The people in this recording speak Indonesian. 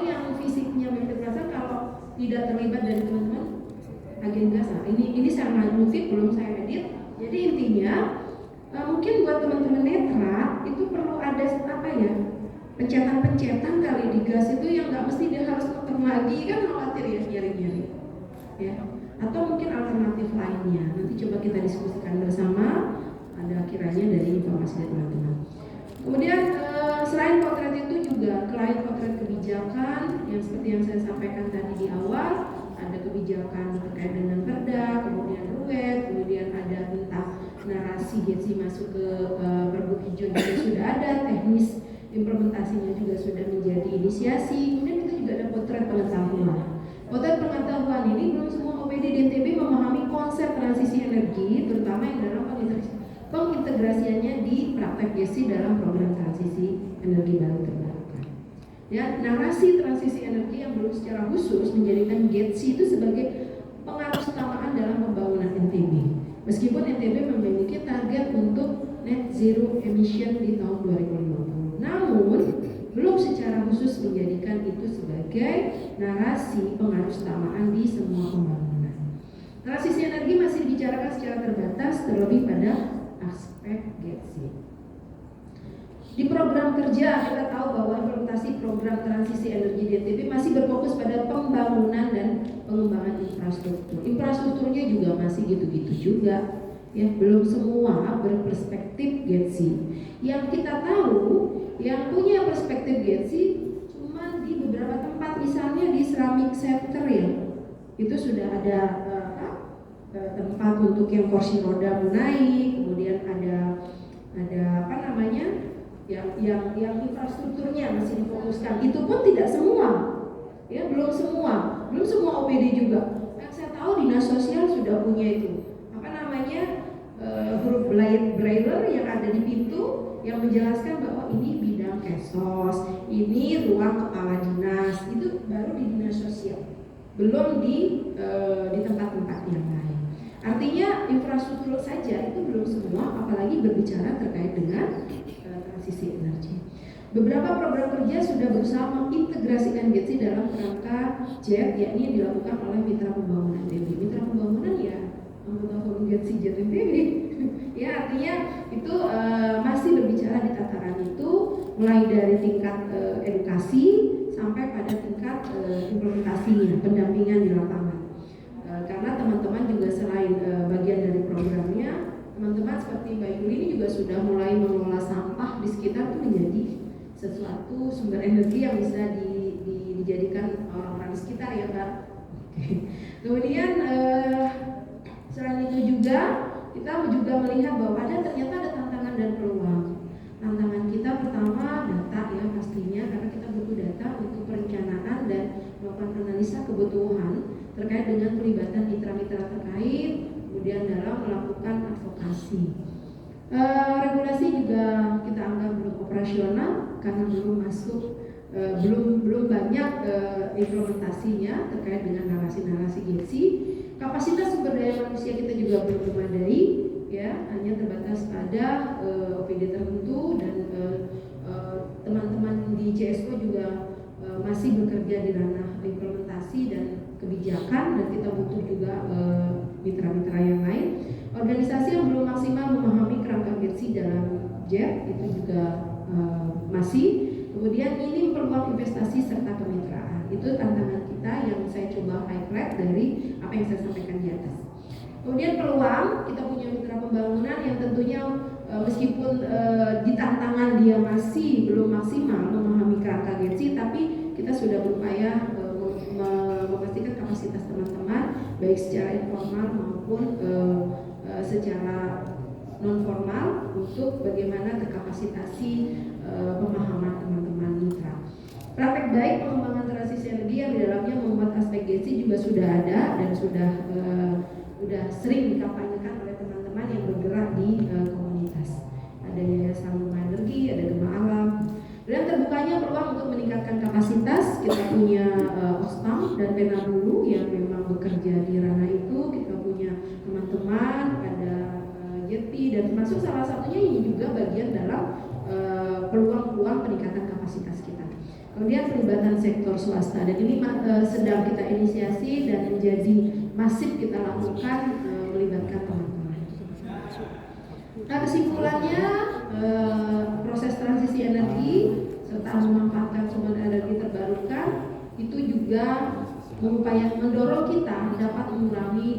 yang fisiknya mengintegrasikan kalau tidak terlibat dari teman-teman agen gas. Ini sangat multi, belum saya edit. Jadi intinya mungkin buat teman-teman netra itu perlu ada apa ya, pencetan kali di gas itu yang nggak mesti dia harus nonton lagi, kan khawatir ya nyari-nyari ya, atau mungkin alternatif lainnya. Nanti coba kita diskusikan bersama, ada kiranya dari informasi dari teman-teman. Kemudian selain potret itu juga selain potret kebijakan yang seperti yang saya sampaikan tadi di awal, ada kebijakan terkait dengan perda, kemudian ruwet, kemudian ada tentang narasi GETSI masuk ke Pergub Hijau juga sudah ada, teknis implementasinya juga sudah menjadi inisiasi. Kemudian kita juga ada potret pengetahuan. Potret pengetahuan ini belum semua OPD di NTB memahami konsep transisi energi, terutama yang dalam pengintegrasiannya di praktek GETSI dalam program transisi energi baru terbarukan. Ya, narasi transisi energi yang belum secara khusus menjadikan GETSI itu sebagai pengarus utamaan dalam pembangunan NTB. Meskipun NTB memiliki target untuk net zero emission di tahun 2050, namun belum secara khusus menjadikan itu sebagai narasi pengarus utamaan di semua pembangunan. Transisi energi masih dibicarakan secara terbatas, terlebih pada aspek GETSI. Di program kerja kita tahu bahwa implementasi program transisi energi di NTB masih berfokus pada pembangunan dan pengembangan infrastruktur. Infrastrukturnya juga masih gitu-gitu juga, ya, belum semua berperspektif GETSI. Yang kita tahu, yang punya perspektif GETSI cuma di beberapa tempat, misalnya di ceramic center ya, itu sudah ada tempat untuk yang kursi roda mau naik, kemudian ada apa namanya, yang infrastrukturnya masih difokuskan. Itu pun tidak semua, ya, belum semua OPD juga. Yang saya tahu dinas sosial sudah punya itu apa namanya, huruf braille yang ada di pintu yang menjelaskan bahwa ini bidang kesos, ini ruang kepala dinas. Itu baru di dinas sosial, belum di tempat-tempat yang lain. Artinya infrastruktur saja itu belum semua, apalagi berbicara terkait dengan transisi energi. Beberapa program kerja sudah berusaha mengintegrasikan GETSI dalam kerangka JET, yakni yang dilakukan oleh Mitra Pembangunan NTB. Mitra Pembangunan ya anggota forum GETSI JET NTB. Ya, artinya itu masih berbicara di tataran itu, mulai dari tingkat edukasi sampai pada tingkat implementasinya, pendampingan di lapangan. Karena teman-teman juga selain bagian dari programnya, teman-teman seperti Mbak Yuli ini juga sudah mulai mengelola sampah di sekitar itu menjadi sesuatu sumber energi yang bisa dijadikan orang-orang di sekitar ya Mbak. Kemudian selain itu juga kita juga melihat bahwa ternyata ada tantangan dan peluang. Tantangan kita pertama data ya pastinya, karena kita butuh data untuk perencanaan dan melakukan analisa kebutuhan terkait dengan pelibatan mitra-mitra terkait, kemudian dalam melakukan advokasi. Regulasi juga kita anggap belum operasional karena belum masuk, belum banyak implementasinya terkait dengan narasi-narasi GETSI. Kapasitas sumber daya manusia kita juga belum memadai, ya, hanya terbatas pada OPD tertentu, dan teman-teman di CSO juga masih bekerja di ranah implementasi dan kebijakan, dan kita butuh juga mitra-mitra yang lain. Organisasi yang belum maksimal memahami kerangka GETSI dalam JET itu juga masih. Kemudian ini peluang investasi serta kemitraan, itu tantangan kita yang saya coba highlight dari apa yang saya sampaikan di atas. Kemudian peluang, kita punya mitra pembangunan yang tentunya meskipun di tantangan dia masih belum maksimal memahami kerangka GETSI, tapi kita sudah berupaya memastikan kapasitas teman-teman baik secara informal maupun secara non formal untuk bagaimana terkapasitasi pemahaman teman-teman mitra. Praktek baik pengembangan transisi energi yang di dalamnya membuat aspek GETSI juga sudah ada dan sudah sering dikampanyekan oleh teman-teman yang bergerak di komunitas. Ada Yayasan Rumah Energi, ada Gema Alam. Dan terbukanya peluang untuk meningkatkan kapasitas, kita punya OSPAM dan Pena Dulu yang memang bekerja di ranah itu. Kita punya teman-teman, ada JETPI, dan termasuk salah satunya ini juga bagian dalam peluang-peluang peningkatan kapasitas kita. kemudian pelibatan sektor swasta, dan ini sedang kita inisiasi dan menjadi masif kita lakukan, melibatkan teman-teman. Nah, kesimpulannya, proses transisi energi serta memanfaatkan sumber energi terbarukan itu juga mendorong kita dapat mengurangi